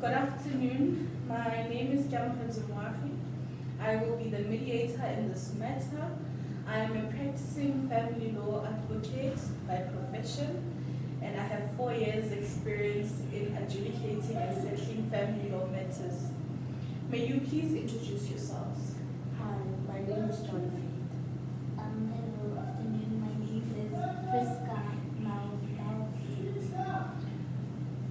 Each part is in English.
Good afternoon. My name is Moagi. I will be the mediator in this matter. I am a practicing family law advocate by profession, and I have 4 years experience in adjudicating and settling family law matters. May you please introduce yourselves? Hi, my name is John Feed. Hello, afternoon. My name is Priska Malfeet.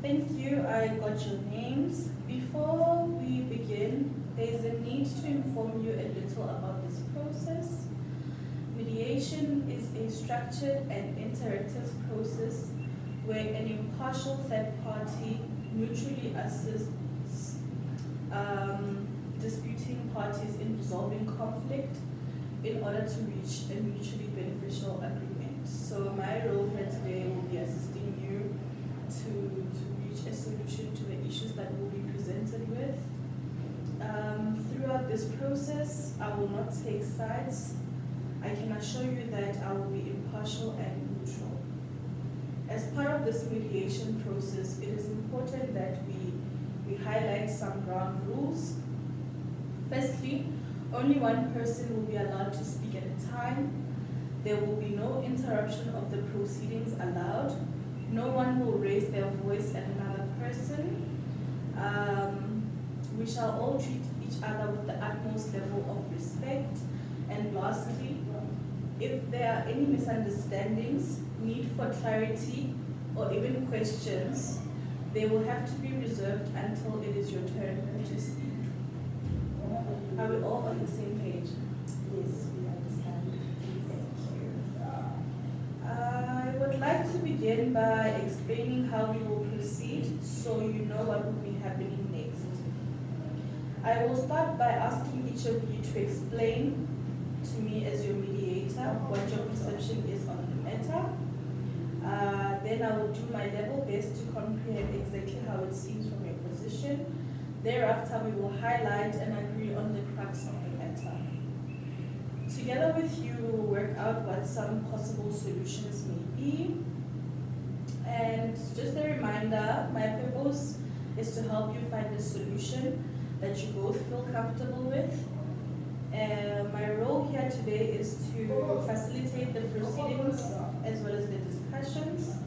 Thank you. I got your names. Before we begin, there is a need to inform you a little about this process. Mediation is a structured and interactive process where an impartial third party mutually assists disputing parties in resolving conflict in order to reach a mutually beneficial agreement. So my role here today will be assisting you to reach a solution to the issues that we'll be presented with. Throughout this process, I will not take sides. I can assure you that I will be impartial and neutral. As part of this mediation process, it is important that we highlight some ground rules. Firstly, only one person will be allowed to speak at a time. There will be no interruption of the proceedings allowed. No one will raise their voice at another person. We shall all treat each other with the utmost level of respect. And lastly, if there are any misunderstandings, need for clarity, or even questions, they will have to be reserved until it is your turn to speak. Are we all on the same page? Yes, we understand. Thank you. I would like to begin by explaining how we will proceed so you know what will be happening next. I will start by asking each of you to explain to me as your mediator what your perception is on the matter. Then I will do my level best to comprehend exactly how it seems from your position. Thereafter, we will highlight and agree on the crux of the matter. Together with you, we will work out what some possible solutions may be. And just a reminder, my purpose is to help you find a solution that you both feel comfortable with. My role here today is to facilitate the proceedings as well as the discussions.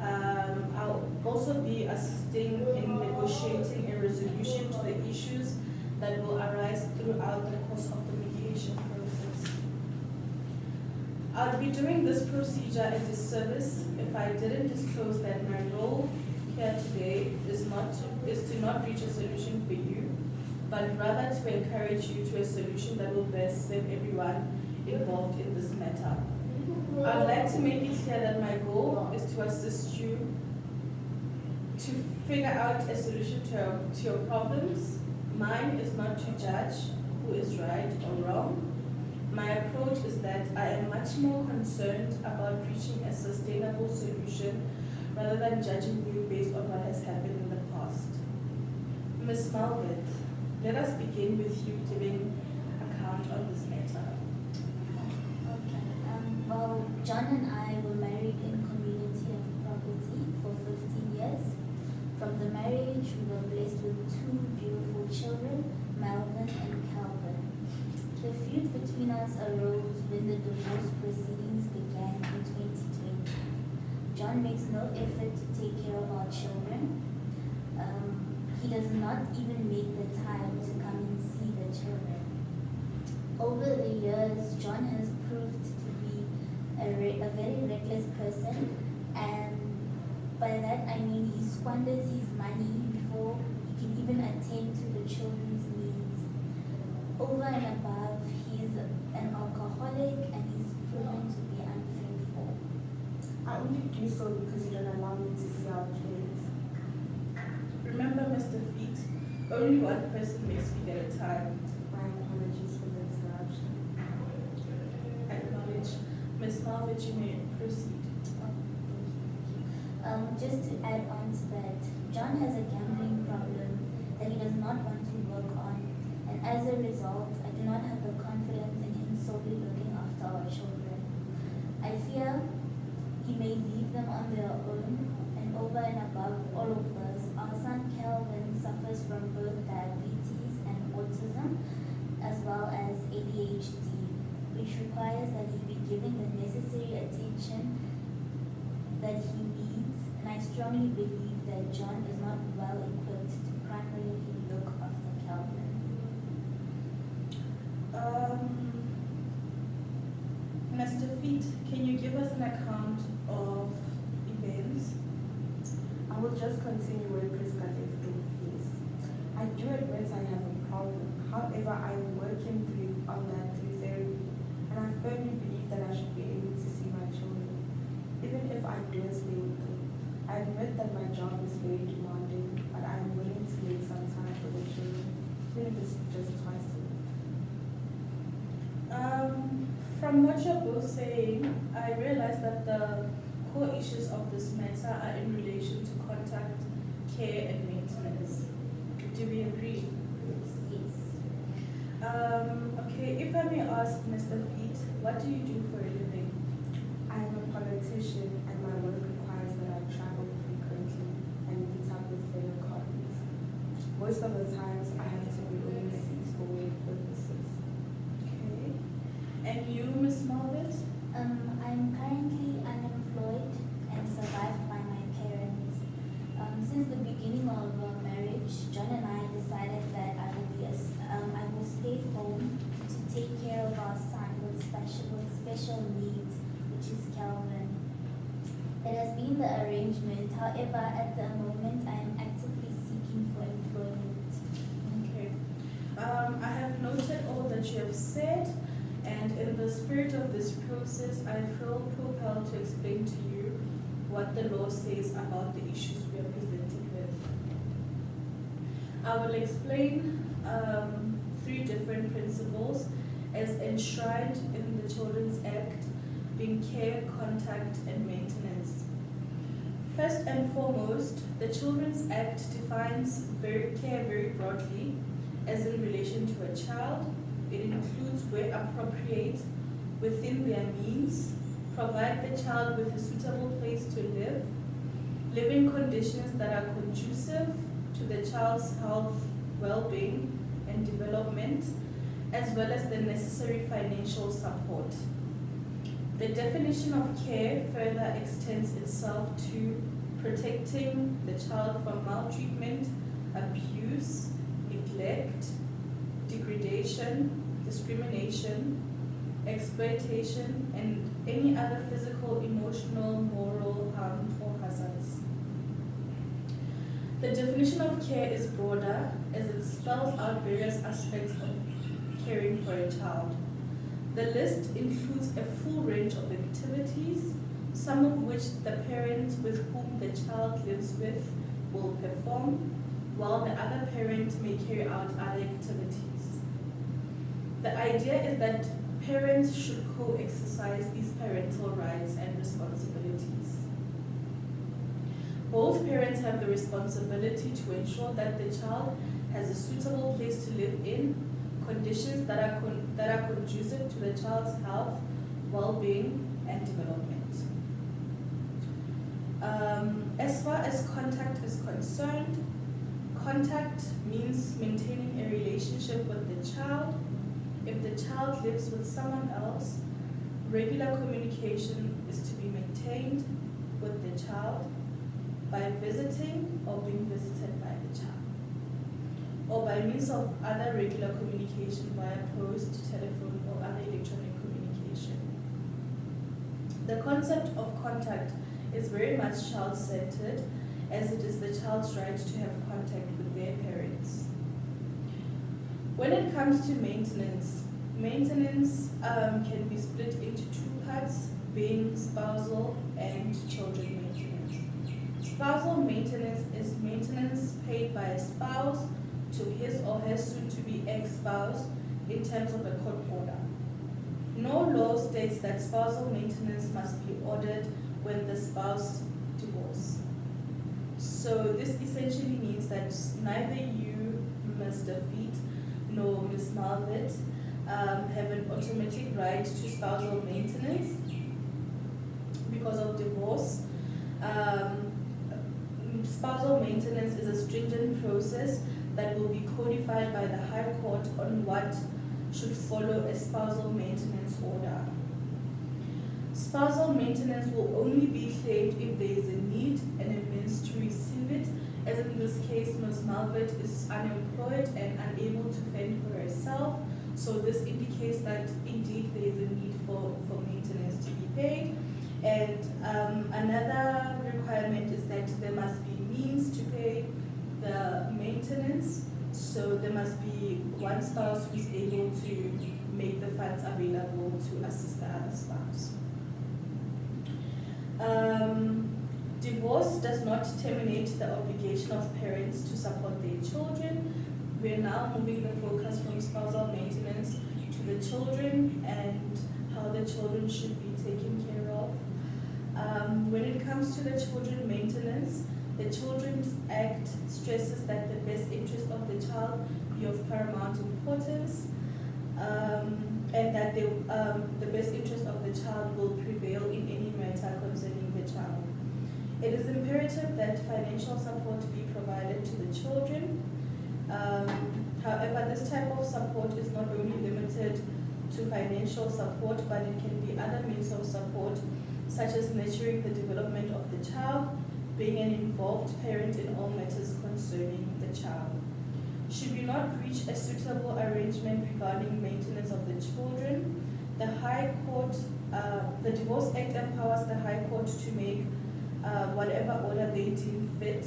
I'll also be assisting in negotiating a resolution to the issues that will arise throughout the course of the mediation process. I'll be doing this procedure a disservice if I didn't disclose that my role here today is to not reach a solution for you, but rather to encourage you to a solution that will best serve everyone involved in this matter. I'd like to make it clear that my goal is to assist you to figure out a solution to your problems. Mine is not to judge who is right or wrong. My approach is that I am much more concerned about reaching a sustainable solution rather than judging you based on what has happened in the past. Ms. Malvet, let us begin with you giving account on this matter. Well, John and I were married in community of property for 15 years. From the marriage, we were blessed with 2 beautiful children, Melvin and Calvin. The feud between us arose when the divorce proceedings began in 2020. John makes no effort to take care of our children. He does not even make the time to come and see the children. Over the years, John has proved to be a very reckless person, and by that I mean he squanders his money before he can even attend to the children's needs. Over and above, he is an alcoholic and he's proven to be unfaithful. I only do so because you don't allow me to see our kids. Remember, Mr. Feet, only one person may speak at a time. My apologies for the interruption. Acknowledge. Ms. Malvet, you may proceed. Just to add on to that, John has a gambling problem that he does not want to work on, and as a result, I do not have the confidence in him solely looking after our children. I fear he may leave them on their own, and over and above all of this, our son Calvin Feet, can you give us an account of events? I will just continue where Priska left off. Yes. I do admit I have a problem. However, I am working on that through therapy, and I firmly believe that I should be able to see my children, even if I don't stay with them. I admit that my job is very demanding, but I am willing to make some time for the children, even if it's just twice a week. From what you're both saying, I realize that the core issues of this matter are in relation to contact, care, and maintenance. Do we agree? Yes. Okay, if I may ask Mr. Feet, what do you do for a living? I am a politician, and my work requires that I travel frequently and meet up with fellow colleagues. Most of the times, I have to be overseas for work purposes. Okay. And you, Miss Margaret? I'm currently unemployed and survived by my parents. Since the beginning of our marriage, John and I decided that I will stay home to take care of our son with special needs, which is Calvin. It has been the arrangement. However, at the moment, I am actively seeking for employment. Okay. I have noted all that you have said, and in the spirit of this process, I feel propelled to explain to you what the law says about the issues we are presented with. I will explain 3 different principles as enshrined in the Children's Act, being care, contact, and maintenance. First and foremost, the Children's Act defines care very broadly, as in relation to a child. It includes, where appropriate, within their means, provide the child with a suitable place to live, living conditions that are conducive to the child's health, well-being, and development, as well as the necessary financial support. The definition of care further extends itself to protecting the child from maltreatment, abuse, neglect, degradation, discrimination, exploitation, and any other physical, emotional, moral harm or hazards. The definition of care is broader as it spells out various aspects of caring for a child. The list includes a full range of activities, some of which the parent with whom the child lives with will perform, while the other parent may carry out other activities. The idea is that parents should co-exercise these parental rights and responsibilities. Both parents have the responsibility to ensure that the child has a suitable place to live in, conditions that are conducive to the child's health, well-being, and development. As far as contact is concerned, contact means maintaining a relationship with the child. If the child lives with someone else, regular communication is to be maintained with the child by visiting or being visited by the child, or by means of other regular communication via post, telephone, or other electronic communication. The concept of contact is very much child-centered, as it is the child's right to have contact with their parents. When it comes to maintenance can be split into 2 parts, being spousal and children maintenance. Spousal maintenance is maintenance paid by a spouse to his or her soon-to-be ex-spouse in terms of a court order. No law states that spousal maintenance must be ordered when the spouse divorces. So this essentially means that neither you, Mr. Feet, nor Ms. Malvet have an automatic right to spousal maintenance because of divorce. Spousal maintenance is a stringent process that will be codified by the High Court on what should follow a spousal maintenance order. Spousal maintenance will only be claimed if there is a need and a means to receive it, as in this case, Ms. Malvet is unemployed and unable to fend for herself, So this indicates that indeed there is a need for maintenance to be paid. And another requirement is that there must be means to pay the maintenance. So there must be one spouse who is able to make the funds available to assist the other spouse. Divorce does not terminate the obligation of parents to support their children. We're now moving the focus from spousal maintenance to the children and how the children should be taken care of. When it comes to the children maintenance, the Children's Act stresses that the best interest of the child be of paramount importance, and that the best interest of the child will prevail in any matter concerning the child. It is imperative that financial support be provided to the children. However, this type of support is not only limited to financial support, but it can be other means of support, such as nurturing the development of the child, being an involved parent in all matters concerning the child. Should we not reach a suitable arrangement regarding maintenance of the children, the High Court, the Divorce Act empowers the High Court to make whatever order they deem fit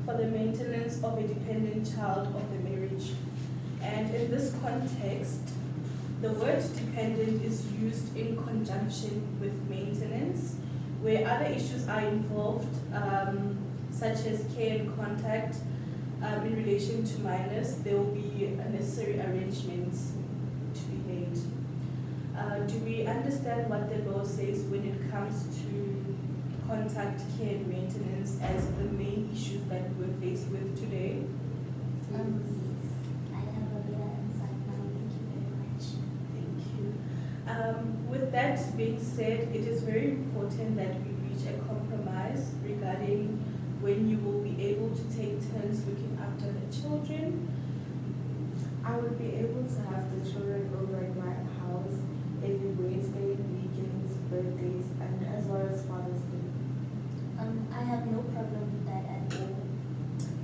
for the maintenance of a dependent child of the marriage. And in this context, the word dependent is used in conjunction with maintenance, where other issues are involved, such as care and contact in relation to minors. There will be necessary arrangements to be made. Do we understand what the law says when it comes to contact, care, and maintenance as the main issues that we're faced with today? Yes, I have a better insight now. Thank you very much. Thank you. With that being said, it is very important that we reach a compromise regarding when you will be able to take turns looking after the children. I would be able to have the children over at my house every Wednesday, weekends, birthdays, and as well as Father's Day. I have no problem with that at all.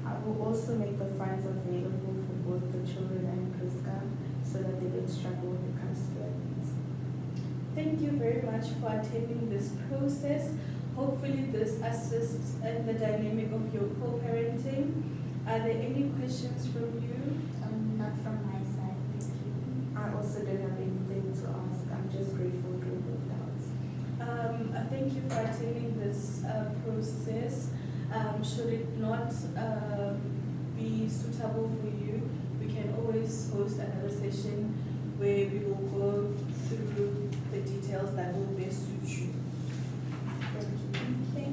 I will also make the funds available for both the children and Priska so that they don't struggle when it comes to their needs. Thank you very much for attending this process. Hopefully this assists in the dynamic of your co-parenting. Are there any questions from you? Not from my side, thank you. I also don't have anything to ask. I'm just grateful to your doubts. Thank you for attending this process. Should it not be suitable for you, we can always host another session